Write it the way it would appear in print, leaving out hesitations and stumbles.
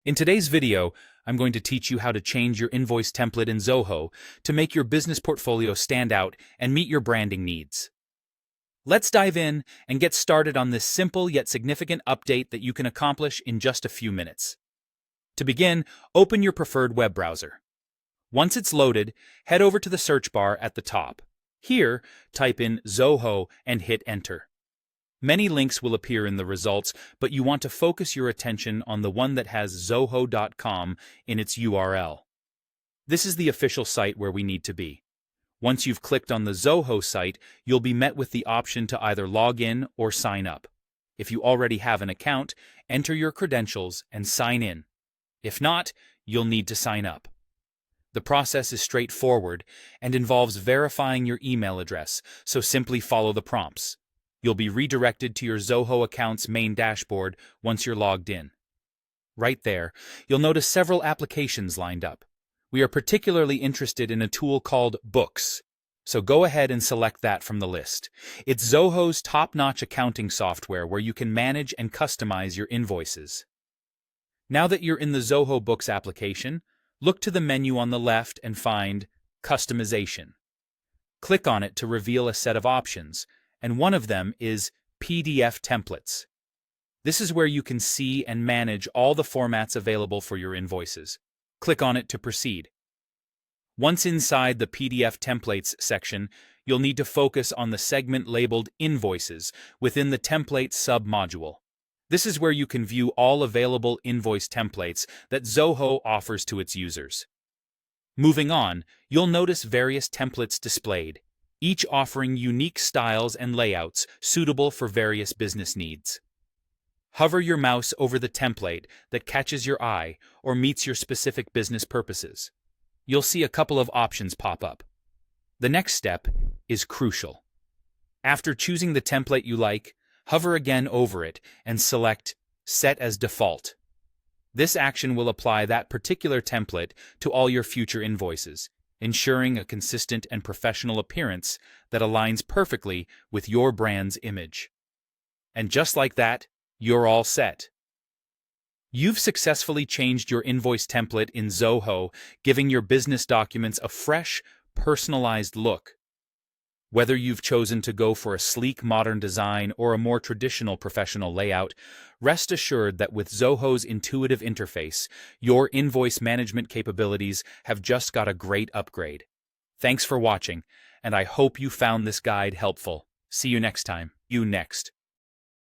In today's video, I'm going to teach you how to change your invoice template in Zoho to make your business portfolio stand out and meet your branding needs. Let's dive in and get started on this simple yet significant update that you can accomplish in just a few minutes. To begin, open your preferred web browser. Once it's loaded, head over to the search bar at the top. Here, type in Zoho and hit enter. Many links will appear in the results, but you want to focus your attention on the one that has zoho.com in its URL. This is the official site where we need to be. Once you've clicked on the Zoho site, you'll be met with the option to either log in or sign up. If you already have an account, enter your credentials and sign in. If not, you'll need to sign up. The process is straightforward and involves verifying your email address, so simply follow the prompts. You'll be redirected to your Zoho account's main dashboard once you're logged in. Right there, you'll notice several applications lined up. We are particularly interested in a tool called Books, so go ahead and select that from the list. It's Zoho's top-notch accounting software where you can manage and customize your invoices. Now that you're in the Zoho Books application, look to the menu on the left and find Customization. Click on it to reveal a set of options, and one of them is PDF templates. This is where you can see and manage all the formats available for your invoices. Click on it to proceed. Once inside the PDF templates section, you'll need to focus on the segment labeled Invoices within the Template sub-module. This is where you can view all available invoice templates that Zoho offers to its users. Moving on, you'll notice various templates displayed, each offering unique styles and layouts suitable for various business needs. Hover your mouse over the template that catches your eye or meets your specific business purposes. You'll see a couple of options pop up. The next step is crucial. After choosing the template you like, hover again over it and select Set as Default. This action will apply that particular template to all your future invoices, ensuring a consistent and professional appearance that aligns perfectly with your brand's image. And just like that, you're all set. You've successfully changed your invoice template in Zoho, giving your business documents a fresh, personalized look. Whether you've chosen to go for a sleek modern design or a more traditional professional layout, rest assured that with Zoho's intuitive interface, your invoice management capabilities have just got a great upgrade. Thanks for watching, and I hope you found this guide helpful. See you next time. You next.